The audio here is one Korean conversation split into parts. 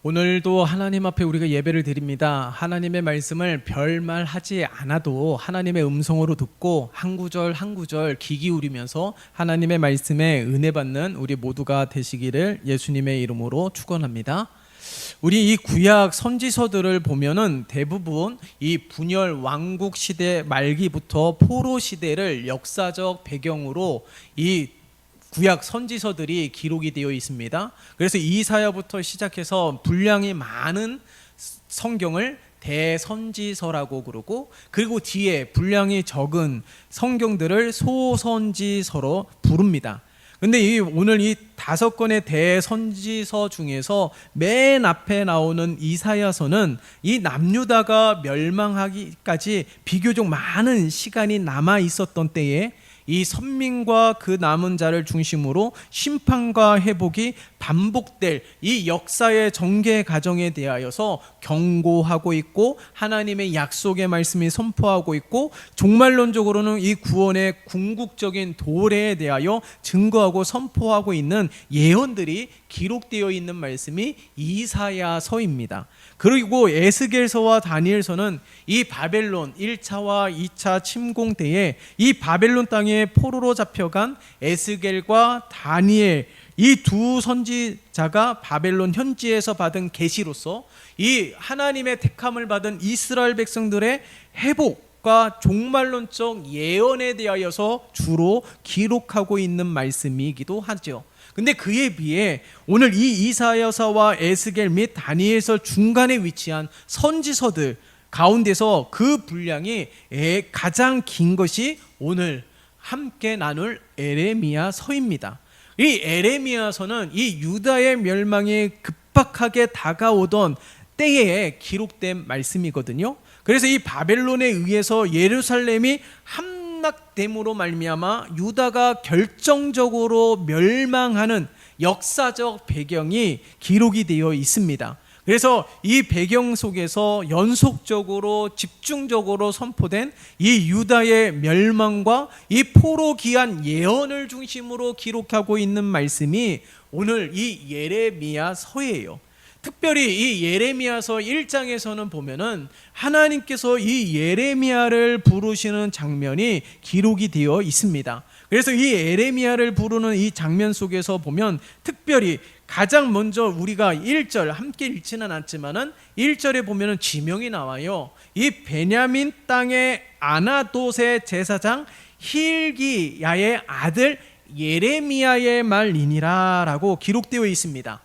오늘도 하나님 앞에 우리가 예배를 드립니다. 하나님의 말씀을 별말하지 않아도 하나님의 음성으로 듣고 한 구절 한 구절 귀 기울이면서 하나님의 말씀에 은혜 받는 우리 모두가 되시기를 예수님의 이름으로 축원합니다. 우리 이 구약 선지서들을 보면은 대부분 이 분열 왕국 시대 말기부터 포로 시대를 역사적 배경으로 이 구약 선지서들이 기록이 되어 있습니다. 그래서 이사야부터 시작해서 분량이 많은 성경을 대선지서라고 그러고, 그리고 뒤에 분량이 적은 성경들을 소선지서로 부릅니다. 근데 오늘 이 5권의 대선지서 중에서 맨 앞에 나오는 이사야서는 이 남유다가 멸망하기까지 비교적 많은 시간이 남아 있었던 때에 이 선민과 그 남은 자를 중심으로 심판과 회복이 반복될 이 역사의 전개 과정에 대하여서 경고하고 있고, 하나님의 약속의 말씀이 선포하고 있고, 종말론적으로는 이 구원의 궁극적인 도래에 대하여 증거하고 선포하고 있는 예언들이 기록되어 있는 말씀이 이사야서입니다. 그리고 에스겔서와 다니엘서는 이 바벨론 1차와 2차 침공 때에 이 바벨론 땅에 포로로 잡혀간 에스겔과 다니엘, 이 두 선지자가 바벨론 현지에서 받은 계시로서 이 하나님의 택함을 받은 이스라엘 백성들의 회복과 종말론적 예언에 대하여서 주로 기록하고 있는 말씀이기도 하죠. 근데 그에 비해 오늘 이 이사야서와 에스겔 및 다니엘서 중간에 위치한 선지서들 가운데서 그 분량이 가장 긴 것이 오늘 함께 나눌 에레미야서입니다. 이 에레미야서는 이 유다의 멸망이 급박하게 다가오던 때에 기록된 말씀이거든요. 그래서 이 바벨론에 의해서 예루살렘이 함락됨으로 말미암아 유다가 결정적으로 멸망하는 역사적 배경이 기록이 되어 있습니다. 그래서 이 배경 속에서 연속적으로 집중적으로 선포된 이 유다의 멸망과 이 포로 귀환 예언을 중심으로 기록하고 있는 말씀이 오늘 이 예레미야서예요. 특별히 이 예레미야서 1장에서는 보면은 하나님께서 이 예레미야를 부르시는 장면이 기록이 되어 있습니다. 그래서 이 예레미야를 부르는 이 장면 속에서 보면 특별히 가장 먼저 우리가 1절 함께 읽지는 않지만은 1절에 보면은 지명이 나와요. 이 베냐민 땅의 아나돗의 제사장 hil기야의 아들 예레미야의 말이니라 라고 기록되어 있습니다.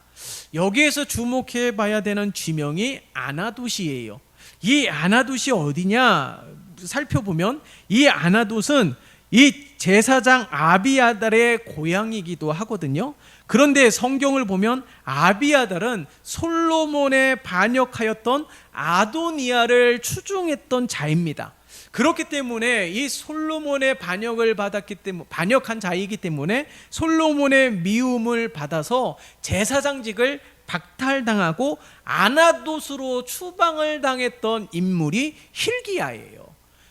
여기에서 주목해 봐야 되는 지명이 아나돗이에요. 이 아나돗이 어디냐 살펴보면 이 아나돗은 이 제사장 아비아달의 고향이기도 하거든요. 그런데 성경을 보면 아비아달은 솔로몬에 반역하였던 아도니아를 추종했던 자입니다. 그렇기 때문에 이 솔로몬의 반역한 자이기 때문에 솔로몬의 미움을 받아서 제사장직을 박탈당하고 아나돗으로 추방을 당했던 인물이 hil기야예요.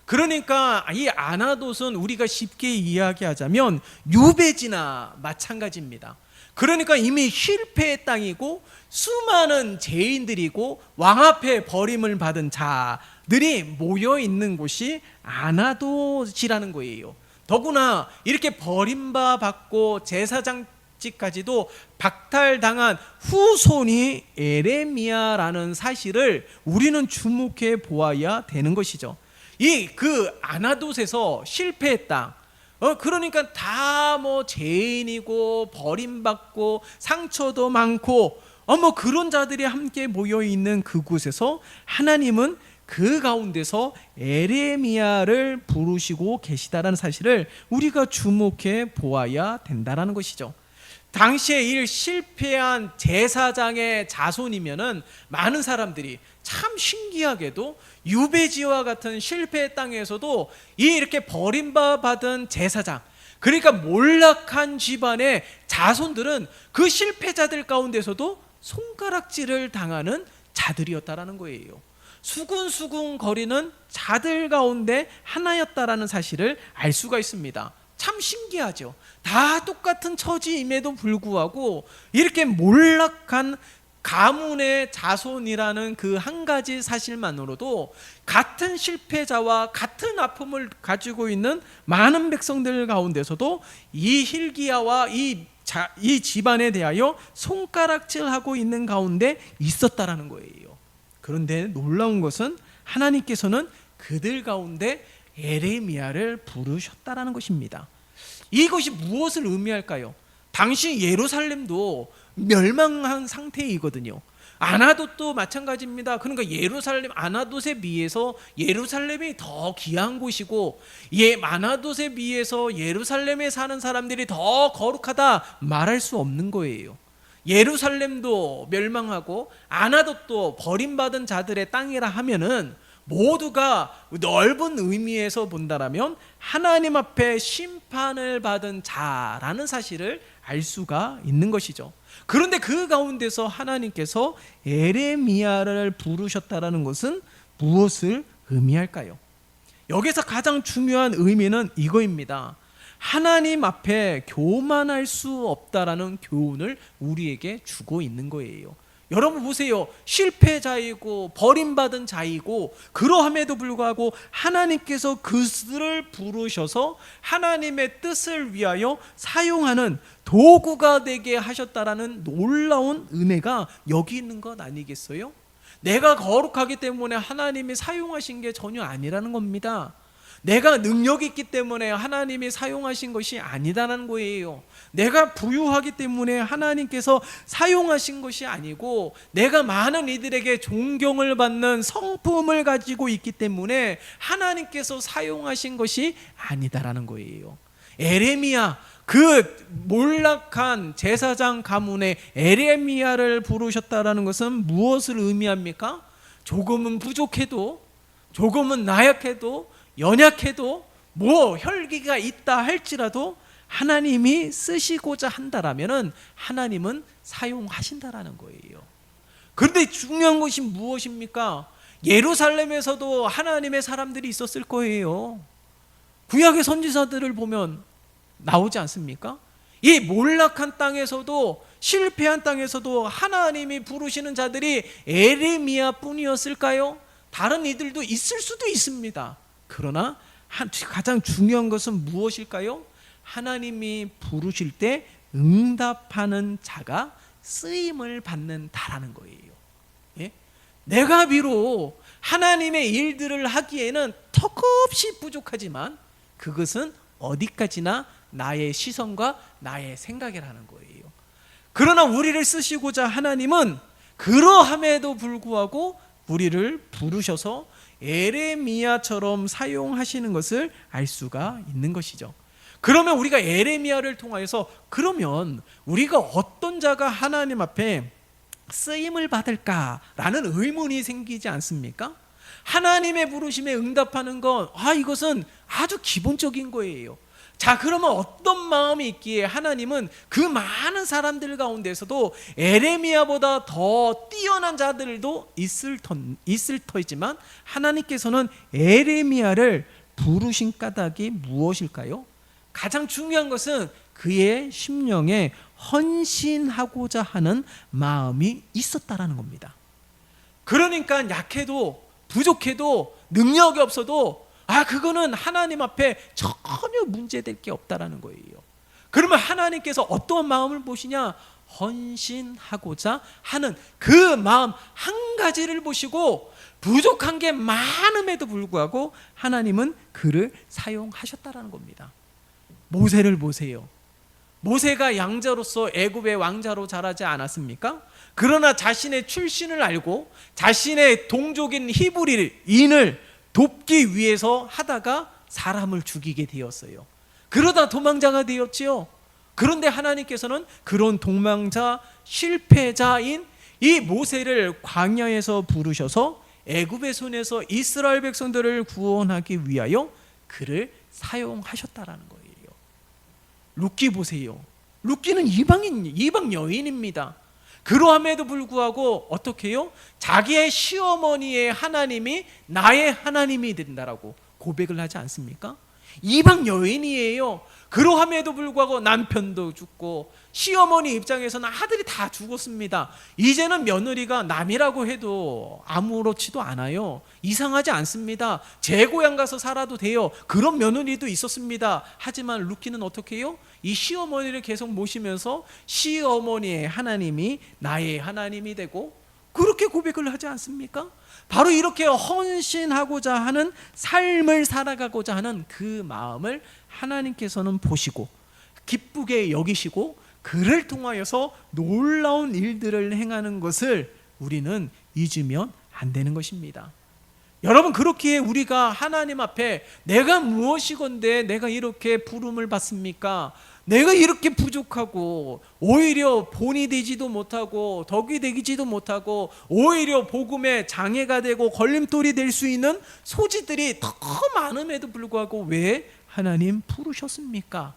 그러니까 이 아나돗은 우리가 쉽게 이야기하자면 유배지나 마찬가지입니다. 그러니까 이미 실패의 땅이고 수많은 죄인들이고 왕 앞에 버림을 받은 자들이 모여 있는 곳이 아나돗이라는 거예요. 더구나 이렇게 버림받고 제사장직까지도 박탈당한 후손이 에레미야라는 사실을 우리는 주목해 보아야 되는 것이죠. 이 그 아나돗에서 실패했다. 그러니까 다 뭐 죄인이고 버림받고 상처도 많고 뭐 그런 자들이 함께 모여 있는 그곳에서 하나님은 그 가운데서 에레미야를 부르시고 계시다라는 사실을 우리가 주목해 보아야 된다라는 것이죠. 당시에 이 실패한 제사장의 자손이면은 많은 사람들이 참 신기하게도 유배지와 같은 실패의 땅에서도 이렇게 버림받은 제사장, 그러니까 몰락한 집안의 자손들은 그 실패자들 가운데서도 손가락질을 당하는 자들이었다라는 거예요. 수군수군 거리는 자들 가운데 하나였다라는 사실을 알 수가 있습니다. 참 신기하죠. 다 똑같은 처지임에도 불구하고 이렇게 몰락한 가문의 자손이라는 그 한 가지 사실만으로도 같은 실패자와 같은 아픔을 가지고 있는 많은 백성들 가운데서도 이 hilki야와 이 집안에 대하여 손가락질하고 있는 가운데 있었다라는 거예요. 그런데 놀라운 것은 하나님께서는 그들 가운데 에레미야를 부르셨다라는 것입니다. 이것이 무엇을 의미할까요? 당시 예루살렘도 멸망한 상태이거든요. 아나돗도 마찬가지입니다. 그러니까 예루살렘 아나돗에 비해서 예루살렘이 더 귀한 곳이고, 아나돗에 비해서 예루살렘에 사는 사람들이 더 거룩하다 말할 수 없는 거예요. 예루살렘도 멸망하고 아나돗도 버림받은 자들의 땅이라 하면은 모두가 넓은 의미에서 본다라면 하나님 앞에 심판을 받은 자라는 사실을 알 수가 있는 것이죠. 그런데 그 가운데서 하나님께서 에레미야를 부르셨다라는 것은 무엇을 의미할까요? 여기서 가장 중요한 의미는 이거입니다. 하나님 앞에 교만할 수 없다라는 교훈을 우리에게 주고 있는 거예요. 여러분 보세요. 실패자이고 버림받은 자이고 그러함에도 불구하고 하나님께서 그들을 부르셔서 하나님의 뜻을 위하여 사용하는 도구가 되게 하셨다라는 놀라운 은혜가 여기 있는 것 아니겠어요? 내가 거룩하기 때문에 하나님이 사용하신 게 전혀 아니라는 겁니다. 내가 능력이 있기 때문에 하나님이 사용하신 것이 아니다라는 거예요. 내가 부유하기 때문에 하나님께서 사용하신 것이 아니고, 내가 많은 이들에게 존경을 받는 성품을 가지고 있기 때문에 하나님께서 사용하신 것이 아니다라는 거예요. 에레미야, 그 몰락한 제사장 가문의 에레미야를 부르셨다라는 것은 무엇을 의미합니까? 조금은 부족해도, 조금은 나약해도, 연약해도, 혈기가 있다 할지라도 하나님이 쓰시고자 한다라면은 하나님은 사용하신다라는 거예요. 그런데 중요한 것이 무엇입니까? 예루살렘에서도 하나님의 사람들이 있었을 거예요. 구약의 선지자들을 보면 나오지 않습니까? 이 몰락한 땅에서도, 실패한 땅에서도 하나님이 부르시는 자들이 에레미야 뿐이었을까요? 다른 이들도 있을 수도 있습니다. 그러나 가장 중요한 것은 무엇일까요? 하나님이 부르실 때 응답하는 자가 쓰임을 받는다라는 거예요. 예? 내가 비록 하나님의 일들을 하기에는 턱없이 부족하지만 그것은 어디까지나 나의 시선과 나의 생각이라는 거예요. 그러나 우리를 쓰시고자 하나님은 그러함에도 불구하고 우리를 부르셔서 에레미야처럼 사용하시는 것을 알 수가 있는 것이죠. 그러면 우리가 에레미야를 통하여서 그러면 우리가 어떤 자가 하나님 앞에 쓰임을 받을까라는 의문이 생기지 않습니까? 하나님의 부르심에 응답하는 것, 이것은 아주 기본적인 거예요. 자, 그러면 어떤 마음이 있기에 하나님은 그 많은 사람들 가운데서도 에레미야보다 더 뛰어난 자들도 있을 터이지만 하나님께서는 에레미야를 부르신 까닭이 무엇일까요? 가장 중요한 것은 그의 심령에 헌신하고자 하는 마음이 있었다라는 겁니다. 그러니까 약해도 부족해도 능력이 없어도 그거는 하나님 앞에 전혀 문제될 게 없다라는 거예요. 그러면 하나님께서 어떤 마음을 보시냐? 헌신하고자 하는 그 마음 한 가지를 보시고 부족한 게 많음에도 불구하고 하나님은 그를 사용하셨다라는 겁니다. 모세를 보세요. 모세가 양자로서 애굽의 왕자로 자라지 않았습니까? 그러나 자신의 출신을 알고 자신의 동족인 히브리인을 돕기 위해서 하다가 사람을 죽이게 되었어요. 그러다 도망자가 되었지요. 그런데 하나님께서는 그런 도망자, 실패자인 이 모세를 광야에서 부르셔서 애굽의 손에서 이스라엘 백성들을 구원하기 위하여 그를 사용하셨다라는 거예요. 룻기 보세요. 룻기는 이방 여인입니다. 그러함에도 불구하고 어떻게 해요? 자기의 시어머니의 하나님이 나의 하나님이 된다라고 고백을 하지 않습니까? 이방 여인이에요. 그러함에도 불구하고 남편도 죽고 시어머니 입장에서는 아들이 다 죽었습니다. 이제는 며느리가 남이라고 해도 아무렇지도 않아요. 이상하지 않습니다. 제 고향 가서 살아도 돼요. 그런 며느리도 있었습니다. 하지만 루키는 어떻게 해요? 이 시어머니를 계속 모시면서 시어머니의 하나님이 나의 하나님이 되고 그렇게 고백을 하지 않습니까? 바로 이렇게 헌신하고자 하는 삶을 살아가고자 하는 그 마음을 하나님께서는 보시고 기쁘게 여기시고 그를 통하여서 놀라운 일들을 행하는 것을 우리는 잊으면 안 되는 것입니다. 여러분, 그렇기에 우리가 하나님 앞에 내가 무엇이건데 내가 이렇게 부름을 받습니까? 내가 이렇게 부족하고 오히려 본이 되지도 못하고 덕이 되지도 못하고 오히려 복음에 장애가 되고 걸림돌이 될 수 있는 소지들이 더 많음에도 불구하고 왜 하나님 부르셨습니까?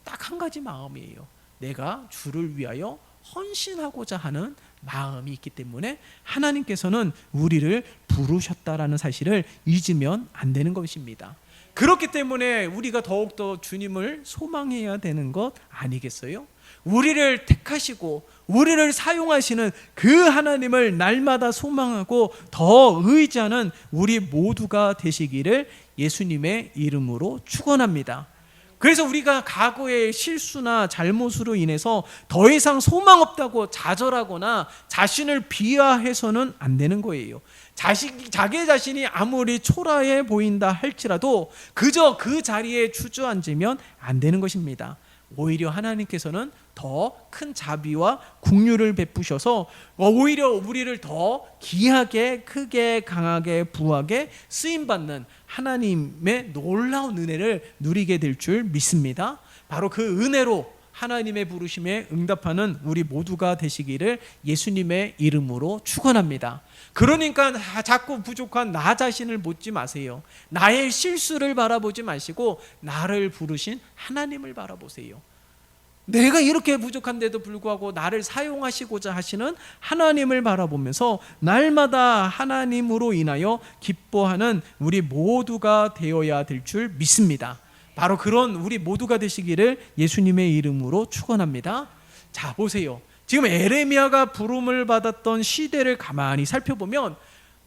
딱 한 가지 마음이에요. 내가 주를 위하여 헌신하고자 하는 마음이 있기 때문에 하나님께서는 우리를 부르셨다라는 사실을 잊으면 안 되는 것입니다. 그렇기 때문에 우리가 더욱더 주님을 소망해야 되는 것 아니겠어요? 우리를 택하시고 우리를 사용하시는 그 하나님을 날마다 소망하고 더 의지하는 우리 모두가 되시기를 예수님의 이름으로 축원합니다. 그래서 우리가 과거의 실수나 잘못으로 인해서 더 이상 소망 없다고 좌절하거나 자신을 비하해서는 안 되는 거예요. 자기 자신이 아무리 초라해 보인다 할지라도 그저 그 자리에 주저앉으면 안 되는 것입니다. 오히려 하나님께서는 더 큰 자비와 긍휼을 베푸셔서 오히려 우리를 더 귀하게 크게 강하게 부하게 쓰임받는 하나님의 놀라운 은혜를 누리게 될 줄 믿습니다. 바로 그 은혜로 하나님의 부르심에 응답하는 우리 모두가 되시기를 예수님의 이름으로 축원합니다. 그러니까 자꾸 부족한 나 자신을 묻지 마세요. 나의 실수를 바라보지 마시고 나를 부르신 하나님을 바라보세요. 내가 이렇게 부족한데도 불구하고 나를 사용하시고자 하시는 하나님을 바라보면서 날마다 하나님으로 인하여 기뻐하는 우리 모두가 되어야 될 줄 믿습니다. 바로 그런 우리 모두가 되시기를 예수님의 이름으로 축원합니다. 자, 보세요. 지금 에레미야가 부름을 받았던 시대를 가만히 살펴보면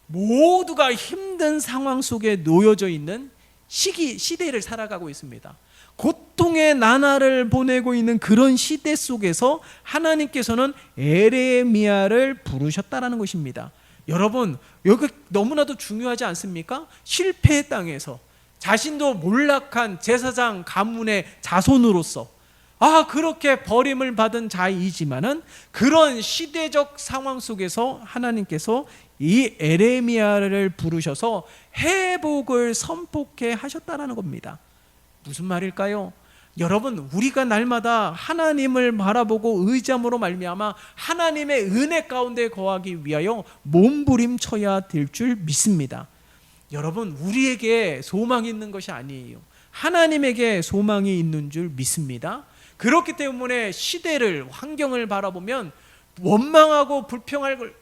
모두가 힘든 상황 속에 놓여져 있는 시대를 살아가고 있습니다. 고통의 나날을 보내고 있는 그런 시대 속에서 하나님께서는 에레미야를 부르셨다라는 것입니다. 여러분, 여기 너무나도 중요하지 않습니까? 실패의 땅에서 자신도 몰락한 제사장 가문의 자손으로서 그렇게 버림을 받은 자이지만은 그런 시대적 상황 속에서 하나님께서 이 에레미야를 부르셔서 회복을 선포케 하셨다라는 겁니다. 무슨 말일까요? 여러분, 우리가 날마다 하나님을 바라보고 의지함으로 말미암아 하나님의 은혜 가운데 거하기 위하여 몸부림쳐야 될 줄 믿습니다. 여러분, 우리에게 소망이 있는 것이 아니에요. 하나님에게 소망이 있는 줄 믿습니다. 그렇기 때문에 시대를, 환경을 바라보면 원망하고 불평할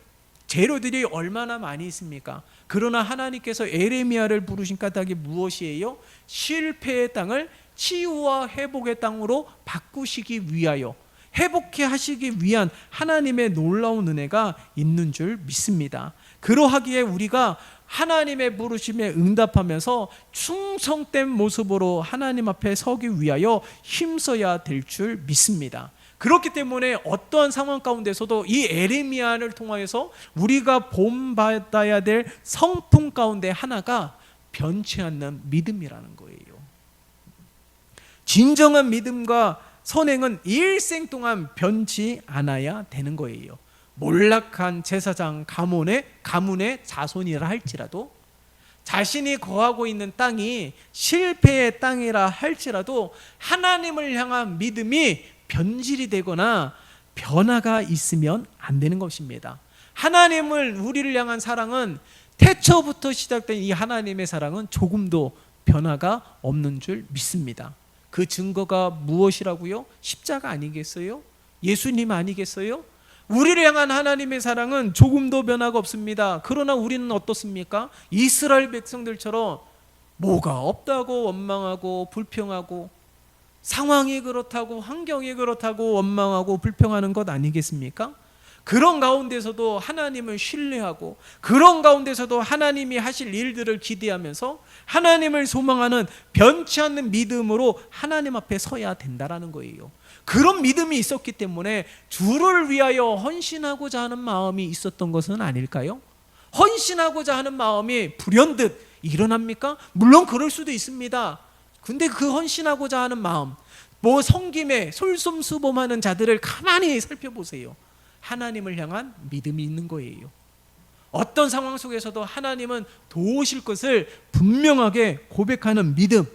재료들이 얼마나 많이 있습니까? 그러나 하나님께서 에레미야를 부르신 까닭이 무엇이에요? 실패의 땅을 치유와 회복의 땅으로 바꾸시기 위하여, 회복해 하시기 위한 하나님의 놀라운 은혜가 있는 줄 믿습니다. 그러하기에 우리가 하나님의 부르심에 응답하면서 충성된 모습으로 하나님 앞에 서기 위하여 힘써야 될 줄 믿습니다. 그렇기 때문에 어떠한 상황 가운데서도 이 에레미야를 통하여서 우리가 본받아야 될 성품 가운데 하나가 변치 않는 믿음이라는 거예요. 진정한 믿음과 선행은 일생 동안 변치 않아야 되는 거예요. 몰락한 제사장 가문의 자손이라 할지라도, 자신이 거하고 있는 땅이 실패의 땅이라 할지라도 하나님을 향한 믿음이 변질이 되거나 변화가 있으면 안 되는 것입니다. 하나님을, 우리를 향한 사랑은 태초부터 시작된 이 하나님의 사랑은 조금도 변화가 없는 줄 믿습니다. 그 증거가 무엇이라고요? 십자가 아니겠어요? 예수님 아니겠어요? 우리를 향한 하나님의 사랑은 조금도 변화가 없습니다. 그러나 우리는 어떻습니까? 이스라엘 백성들처럼 뭐가 없다고 원망하고 불평하고 상황이 그렇다고 환경이 그렇다고 원망하고 불평하는 것 아니겠습니까? 그런 가운데서도 하나님을 신뢰하고 그런 가운데서도 하나님이 하실 일들을 기대하면서 하나님을 소망하는 변치 않는 믿음으로 하나님 앞에 서야 된다라는 거예요. 그런 믿음이 있었기 때문에 주를 위하여 헌신하고자 하는 마음이 있었던 것은 아닐까요? 헌신하고자 하는 마음이 불현듯 일어납니까? 물론 그럴 수도 있습니다. 근데 그 헌신하고자 하는 마음, 섬김에 솔솜수범하는 자들을 가만히 살펴보세요. 하나님을 향한 믿음이 있는 거예요. 어떤 상황 속에서도 하나님은 도우실 것을 분명하게 고백하는 믿음.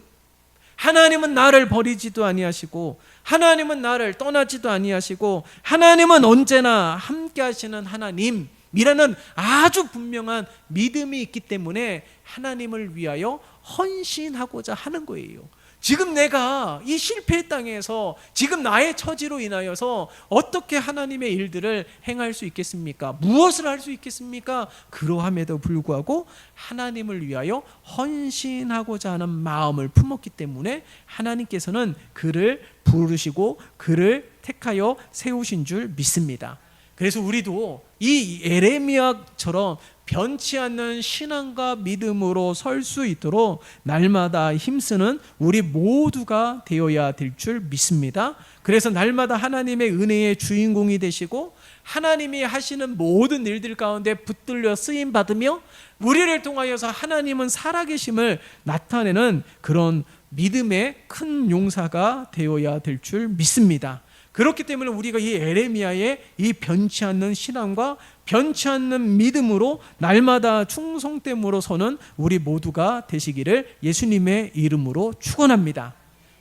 하나님은 나를 버리지도 아니하시고 하나님은 나를 떠나지도 아니하시고 하나님은 언제나 함께 하시는 하나님이라는 아주 분명한 믿음이 있기 때문에 하나님을 위하여 헌신하고자 하는 거예요. 지금 내가 이 실패의 땅에서 지금 나의 처지로 인하여서 어떻게 하나님의 일들을 행할 수 있겠습니까? 무엇을 할 수 있겠습니까? 그러함에도 불구하고 하나님을 위하여 헌신하고자 하는 마음을 품었기 때문에 하나님께서는 그를 부르시고 그를 택하여 세우신 줄 믿습니다. 그래서 우리도 이 에레미야처럼 변치 않는 신앙과 믿음으로 설 수 있도록 날마다 힘쓰는 우리 모두가 되어야 될 줄 믿습니다. 그래서 날마다 하나님의 은혜의 주인공이 되시고 하나님이 하시는 모든 일들 가운데 붙들려 쓰임 받으며 우리를 통하여서 하나님은 살아계심을 나타내는 그런 믿음의 큰 용사가 되어야 될 줄 믿습니다. 그렇기 때문에 우리가 이 에레미야의 이 변치 않는 신앙과 변치 않는 믿음으로 날마다 충성됨으로 서는 우리 모두가 되시기를 예수님의 이름으로 축원합니다.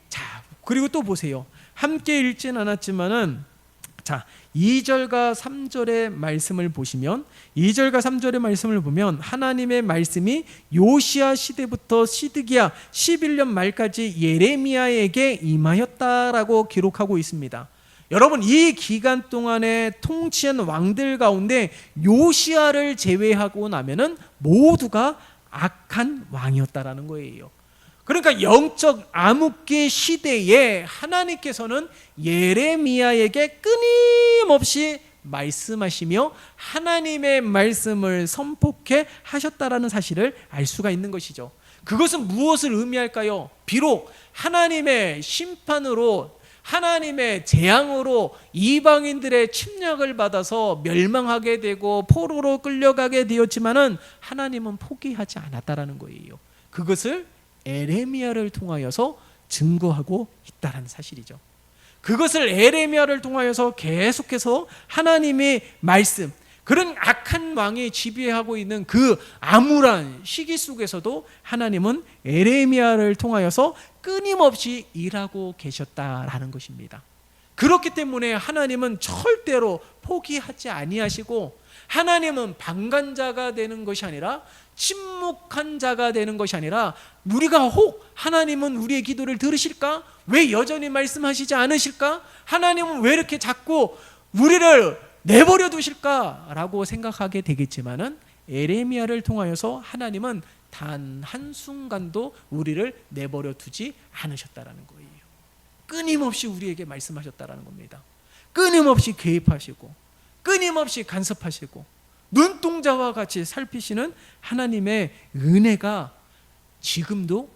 자, 그리고 또 보세요. 함께 읽진 않았지만은 2절과 3절의 말씀을 보시면 2절과 3절의 말씀을 보면 하나님의 말씀이 요시야 시대부터 시드기야 11년 말까지 예레미야에게 임하였다라고 기록하고 있습니다. 여러분, 이 기간 동안에 통치한 왕들 가운데 요시야를 제외하고 나면은 모두가 악한 왕이었다라는 거예요. 그러니까 영적 암흑기 시대에 하나님께서는 예레미야에게 끊임없이 말씀하시며 하나님의 말씀을 선포케 하셨다라는 사실을 알 수가 있는 것이죠. 그것은 무엇을 의미할까요? 비록 하나님의 심판으로 하나님의 재앙으로 이방인들의 침략을 받아서 멸망하게 되고 포로로 끌려가게 되었지만은 하나님은 포기하지 않았다라는 거예요. 그것을 에레미야를 통하여서 증거하고 있다는 사실이죠. 그것을 에레미야를 통하여서 계속해서 하나님의 말씀, 그런 악한 왕이 지배하고 있는 그 암울한 시기 속에서도 하나님은 에레미야를 통하여서 끊임없이 일하고 계셨다라는 것입니다. 그렇기 때문에 하나님은 절대로 포기하지 아니하시고 하나님은 방관자가 되는 것이 아니라 침묵한 자가 되는 것이 아니라 우리가 혹 하나님은 우리의 기도를 들으실까? 왜 여전히 말씀하시지 않으실까? 하나님은 왜 이렇게 자꾸 우리를 내버려 두실까라고 생각하게 되겠지만은 에레미야를 통하여서 하나님은 단 한순간도 우리를 내버려 두지 않으셨다라는 거예요. 끊임없이 우리에게 말씀하셨다라는 겁니다. 끊임없이 개입하시고 끊임없이 간섭하시고 눈동자와 같이 살피시는 하나님의 은혜가 지금도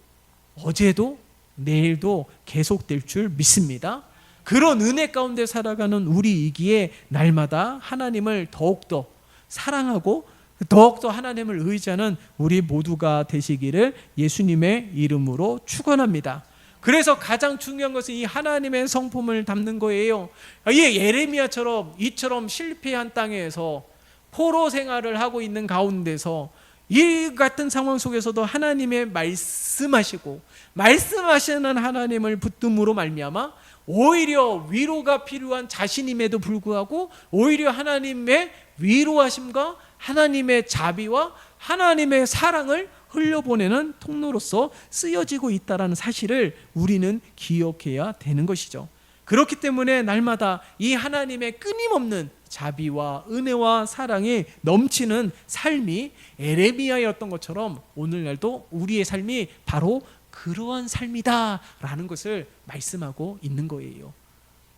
어제도 내일도 계속될 줄 믿습니다. 그런 은혜 가운데 살아가는 우리이기에 날마다 하나님을 더욱더 사랑하고 더욱더 하나님을 의지하는 우리 모두가 되시기를 예수님의 이름으로 축원합니다. 그래서 가장 중요한 것은 이 하나님의 성품을 담는 거예요. 이 예레미야처럼 이처럼 실패한 땅에서 포로 생활을 하고 있는 가운데서 이 같은 상황 속에서도 하나님의 말씀하시고 말씀하시는 하나님을 붙듦으로 말미암아 오히려 위로가 필요한 자신임에도 불구하고 오히려 하나님의 위로하심과 하나님의 자비와 하나님의 사랑을 흘려보내는 통로로서 쓰여지고 있다는 사실을 우리는 기억해야 되는 것이죠. 그렇기 때문에 날마다 이 하나님의 끊임없는 자비와 은혜와 사랑이 넘치는 삶이 에레미야였던 것처럼 오늘날도 우리의 삶이 바로 그러한 삶이다라는 것을 말씀하고 있는 거예요.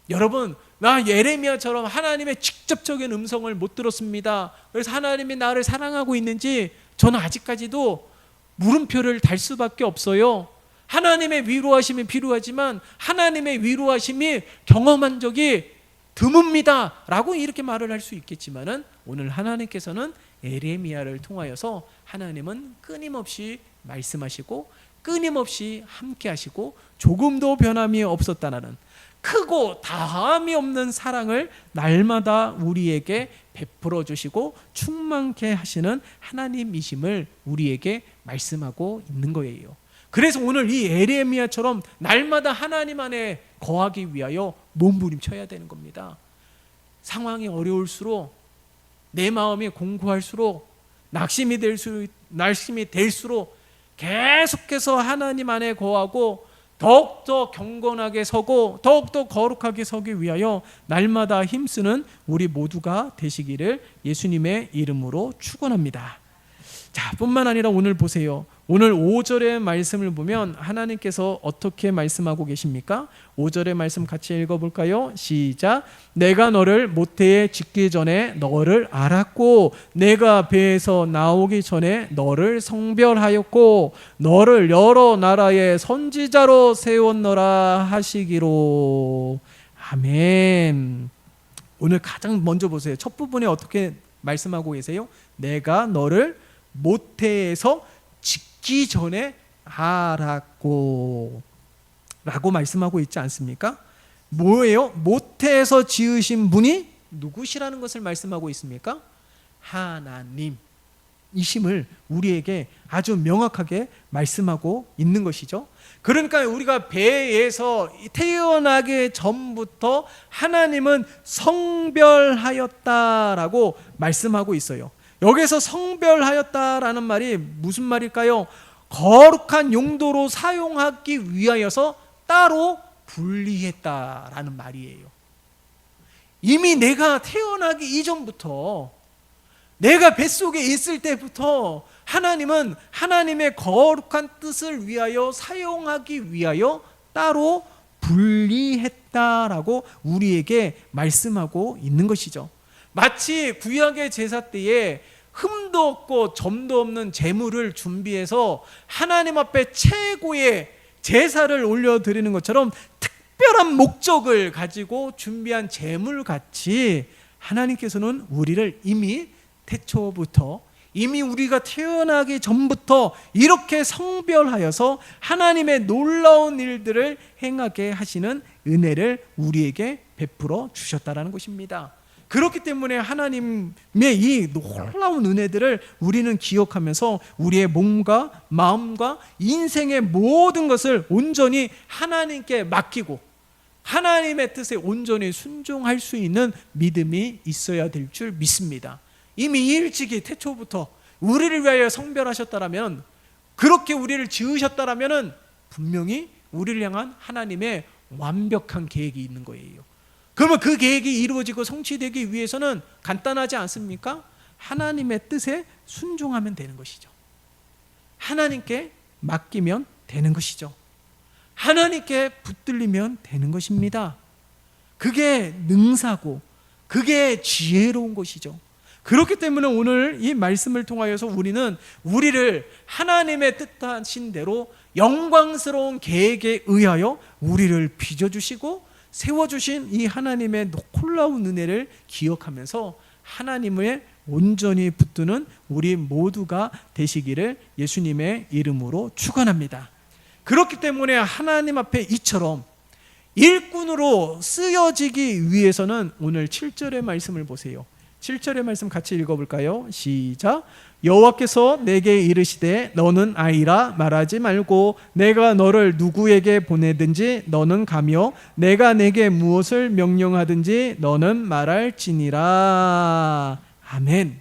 여러분, 나 예레미야처럼 하나님의 직접적인 음성을 못 들었습니다. 그래서 하나님이 나를 사랑하고 있는지 저는 아직까지도 물음표를 달 수밖에 없어요. 하나님의 위로하심이 필요하지만 하나님의 위로하심이 경험한 적이 드뭅니다 라고 이렇게 말을 할 수 있겠지만은 오늘 하나님께서는 에레미야를 통하여서 하나님은 끊임없이 말씀하시고 끊임없이 함께 하시고 조금도 변함이 없었다는 크고 다함이 없는 사랑을 날마다 우리에게 베풀어 주시고 충만케 하시는 하나님이심을 우리에게 말씀하고 있는 거예요. 그래서 오늘 이 에레미야처럼 날마다 하나님 안에 거하기 위하여 몸부림쳐야 되는 겁니다. 상황이 어려울수록 내 마음이 공고할수록 낙심이 될수록 계속해서 하나님 안에 거하고 더욱더 경건하게 서고 더욱더 거룩하게 서기 위하여 날마다 힘쓰는 우리 모두가 되시기를 예수님의 이름으로 축원합니다. 자, 뿐만 아니라 오늘 보세요. 오늘 5절의 말씀을 보면 하나님께서 어떻게 말씀하고 계십니까? 5절의 말씀 같이 읽어볼까요? 시작. 내가 너를 모태에 짓기 전에 너를 알았고 내가 배에서 나오기 전에 너를 성별하였고 너를 여러 나라의 선지자로 세웠노라 하시기로. 아멘. 오늘 가장 먼저 보세요. 첫 부분에 어떻게 말씀하고 계세요? 내가 너를 모태에서 짓기 전에 알았고 라고 말씀하고 있지 않습니까? 뭐예요? 모태에서 지으신 분이 누구시라는 것을 말씀하고 있습니까? 하나님이심을 우리에게 아주 명확하게 말씀하고 있는 것이죠. 그러니까 우리가 배에서 태어나기 전부터 하나님은 성별하였다라고 말씀하고 있어요. 여기서 성별하였다라는 말이 무슨 말일까요? 거룩한 용도로 사용하기 위하여서 따로 분리했다라는 말이에요. 이미 내가 태어나기 이전부터 내가 뱃속에 있을 때부터 하나님은 하나님의 거룩한 뜻을 위하여 사용하기 위하여 따로 분리했다라고 우리에게 말씀하고 있는 것이죠. 마치 구약의 제사 때에 흠도 없고 점도 없는 제물을 준비해서 하나님 앞에 최고의 제사를 올려드리는 것처럼 특별한 목적을 가지고 준비한 제물같이 하나님께서는 우리를 이미 태초부터 이미 우리가 태어나기 전부터 이렇게 성별하여서 하나님의 놀라운 일들을 행하게 하시는 은혜를 우리에게 베풀어 주셨다는 것입니다. 그렇기 때문에 하나님의 이 놀라운 은혜들을 우리는 기억하면서 우리의 몸과 마음과 인생의 모든 것을 온전히 하나님께 맡기고 하나님의 뜻에 온전히 순종할 수 있는 믿음이 있어야 될 줄 믿습니다. 이미 일찍이 태초부터 우리를 위하여 성별하셨다라면, 그렇게 우리를 지으셨다라면 분명히 우리를 향한 하나님의 완벽한 계획이 있는 거예요. 그러면 그 계획이 이루어지고 성취되기 위해서는 간단하지 않습니까? 하나님의 뜻에 순종하면 되는 것이죠. 하나님께 맡기면 되는 것이죠. 하나님께 붙들리면 되는 것입니다. 그게 능사고 그게 지혜로운 것이죠. 그렇기 때문에 오늘 이 말씀을 통하여서 우리는 우리를 하나님의 뜻하신 대로 영광스러운 계획에 의하여 우리를 빚어주시고 세워주신 이 하나님의 놀라운 은혜를 기억하면서 하나님을 온전히 붙드는 우리 모두가 되시기를 예수님의 이름으로 축원합니다. 그렇기 때문에 하나님 앞에 이처럼 일꾼으로 쓰여지기 위해서는 오늘 7절의 말씀을 보세요. 7절의 말씀 같이 읽어볼까요? 시작. 여호와께서 내게 이르시되 너는 아이라 말하지 말고 내가 너를 누구에게 보내든지 너는 가며 내가 내게 무엇을 명령하든지 너는 말할지니라. 아멘.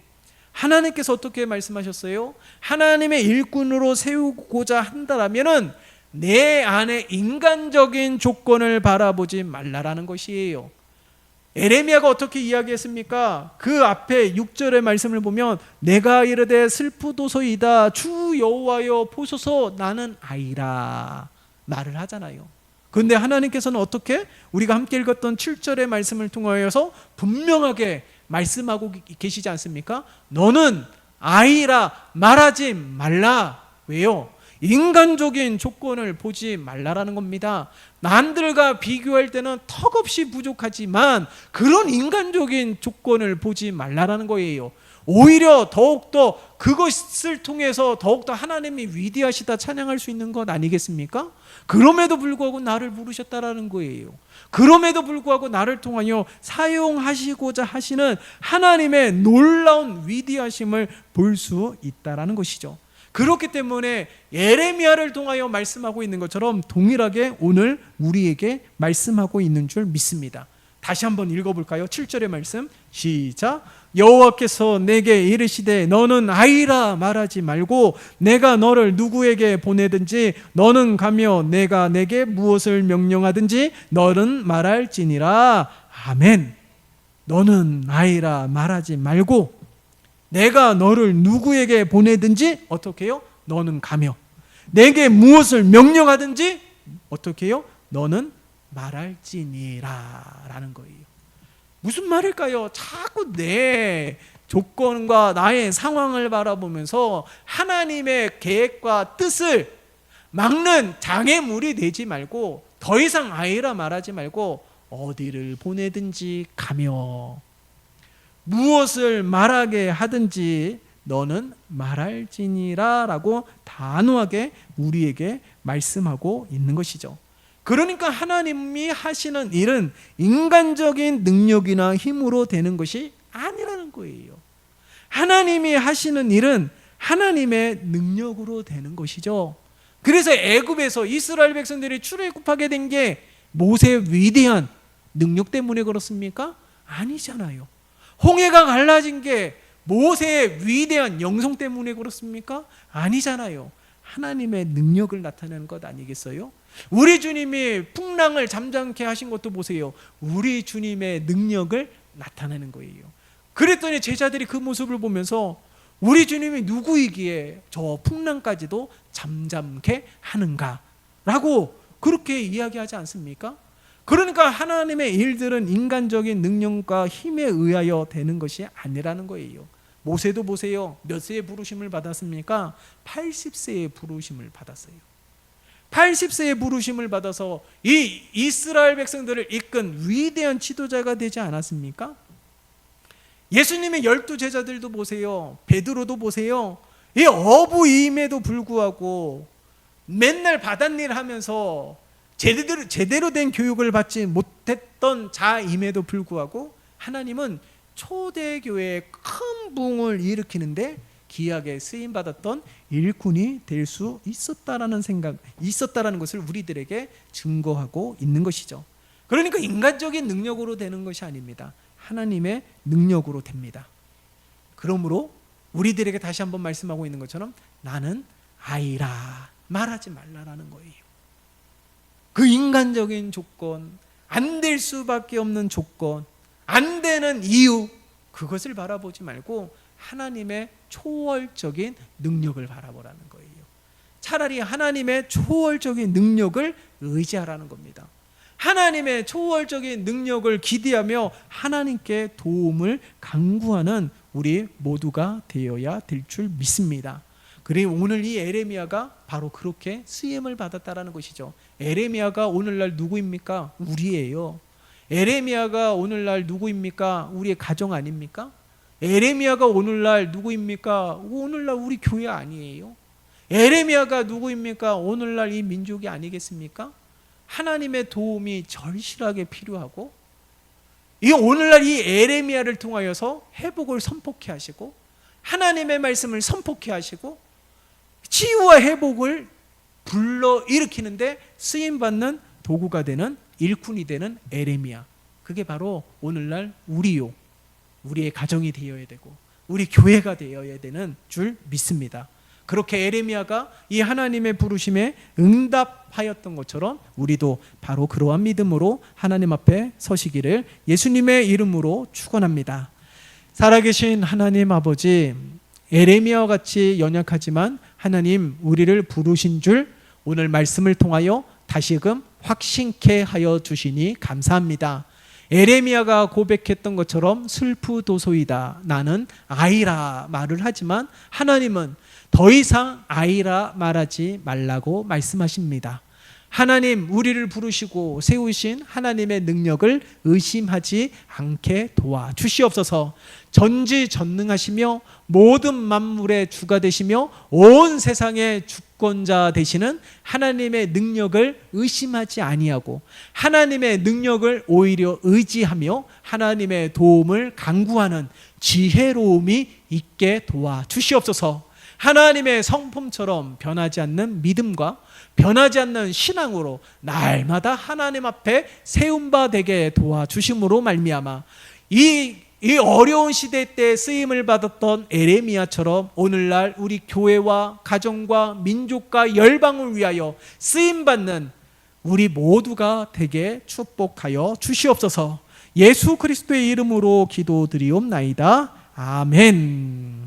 하나님께서 어떻게 말씀하셨어요? 하나님의 일꾼으로 세우고자 한다라면은 내 안에 인간적인 조건을 바라보지 말라라는 것이에요. 에레미야가 어떻게 이야기했습니까? 그 앞에 6절의 말씀을 보면 내가 이르되 슬프도소이다 주 여호와여 보소서 나는 아이라 말을 하잖아요. 그런데 하나님께서는 어떻게 우리가 함께 읽었던 7절의 말씀을 통하여서 분명하게 말씀하고 계시지 않습니까? 너는 아이라 말하지 말라. 왜요? 인간적인 조건을 보지 말라라는 겁니다. 남들과 비교할 때는 턱없이 부족하지만 그런 인간적인 조건을 보지 말라라는 거예요. 오히려 더욱더 그것을 통해서 더욱더 하나님이 위대하시다 찬양할 수 있는 것 아니겠습니까? 그럼에도 불구하고 나를 부르셨다라는 거예요. 그럼에도 불구하고 나를 통하여 사용하시고자 하시는 하나님의 놀라운 위대하심을 볼 수 있다라는 것이죠. 그렇기 때문에 예레미야를 통하여 말씀하고 있는 것처럼 동일하게 오늘 우리에게 말씀하고 있는 줄 믿습니다. 다시 한번 읽어볼까요? 7절의 말씀 시작. 여호와께서 내게 이르시되 너는 아이라 말하지 말고 내가 너를 누구에게 보내든지 너는 가며 내가 내게 무엇을 명령하든지 너는 말할지니라. 아멘. 너는 아이라 말하지 말고 내가 너를 누구에게 보내든지 어떻게 해요? 너는 가며 내게 무엇을 명령하든지 어떻게 해요? 너는 말할지니라 라는 거예요. 무슨 말일까요? 자꾸 내 조건과 나의 상황을 바라보면서 하나님의 계획과 뜻을 막는 장애물이 되지 말고 더 이상 아이라 말하지 말고 어디를 보내든지 가며 무엇을 말하게 하든지 너는 말할지니라 라고 단호하게 우리에게 말씀하고 있는 것이죠. 그러니까 하나님이 하시는 일은 인간적인 능력이나 힘으로 되는 것이 아니라는 거예요. 하나님이 하시는 일은 하나님의 능력으로 되는 것이죠. 그래서 애굽에서 이스라엘 백성들이 출애굽하게 된 게 모세의 위대한 능력 때문에 그렇습니까? 아니잖아요. 홍해가 갈라진 게 모세의 위대한 영성 때문에 그렇습니까? 아니잖아요. 하나님의 능력을 나타내는 것 아니겠어요? 우리 주님이 풍랑을 잠잠케 하신 것도 보세요. 우리 주님의 능력을 나타내는 거예요. 그랬더니 제자들이 그 모습을 보면서 우리 주님이 누구이기에 저 풍랑까지도 잠잠케 하는가? 라고 그렇게 이야기하지 않습니까? 그러니까 하나님의 일들은 인간적인 능력과 힘에 의하여 되는 것이 아니라는 거예요. 모세도 보세요. 몇 세에 부르심을 받았습니까? 80세에 부르심을 받았어요. 80세에 부르심을 받아서 이 이스라엘 백성들을 이끈 위대한 지도자가 되지 않았습니까? 예수님의 12제자들도 보세요. 베드로도 보세요. 이 어부임에도 불구하고 맨날 바닷일 하면서 제대로 된 교육을 받지 못했던 자임에도 불구하고 하나님은 초대교회의 큰 부흥을 일으키는데 귀하게 쓰임받았던 일꾼이 될 수 있었다라는 것을 우리들에게 증거하고 있는 것이죠. 그러니까 인간적인 능력으로 되는 것이 아닙니다. 하나님의 능력으로 됩니다. 그러므로 우리들에게 다시 한번 말씀하고 있는 것처럼 나는 아이라 말하지 말라라는 거예요. 그 인간적인 조건, 안 될 수밖에 없는 조건, 안 되는 이유, 그것을 바라보지 말고 하나님의 초월적인 능력을 바라보라는 거예요. 차라리 하나님의 초월적인 능력을 의지하라는 겁니다. 하나님의 초월적인 능력을 기대하며 하나님께 도움을 간구하는 우리 모두가 되어야 될 줄 믿습니다. 그리고 오늘 이 에레미야가 바로 그렇게 쓰임을 받았다라는 것이죠. 에레미야가 오늘날 누구입니까? 우리예요. 에레미야가 오늘날 누구입니까? 우리의 가정 아닙니까? 에레미야가 오늘날 누구입니까? 오늘날 우리 교회 아니에요? 에레미야가 누구입니까? 오늘날 이 민족이 아니겠습니까? 하나님의 도움이 절실하게 필요하고 이 오늘날 이 에레미야를 통하여서 회복을 선포케 하시고 하나님의 말씀을 선포케 하시고 치유와 회복을 불러일으키는데 쓰임받는 도구가 되는 일꾼이 되는 에레미야, 그게 바로 오늘날 우리요, 우리의 가정이 되어야 되고 우리 교회가 되어야 되는 줄 믿습니다. 그렇게 에레미야가 이 하나님의 부르심에 응답하였던 것처럼 우리도 바로 그러한 믿음으로 하나님 앞에 서시기를 예수님의 이름으로 축원합니다. 살아계신 하나님 아버지, 에레미야와 같이 연약하지만 하나님 우리를 부르신 줄 오늘 말씀을 통하여 다시금 확신케 하여 주시니 감사합니다. 에레미야가 고백했던 것처럼 슬프도소이다, 나는 아이라 말을 하지만 하나님은 더 이상 아이라 말하지 말라고 말씀하십니다. 하나님 우리를 부르시고 세우신 하나님의 능력을 의심하지 않게 도와주시옵소서. 전지전능하시며 모든 만물의 주가 되시며 온 세상의 주권자 되시는 하나님의 능력을 의심하지 아니하고 하나님의 능력을 오히려 의지하며 하나님의 도움을 간구하는 지혜로움이 있게 도와주시옵소서. 하나님의 성품처럼 변하지 않는 믿음과 변하지 않는 신앙으로 날마다 하나님 앞에 세운 바 되게 도와주심으로 말미암아 이 어려운 시대 때 쓰임을 받았던 에레미야처럼 오늘날 우리 교회와 가정과 민족과 열방을 위하여 쓰임받는 우리 모두가 되게 축복하여 주시옵소서. 예수 그리스도의 이름으로 기도드리옵나이다. 아멘.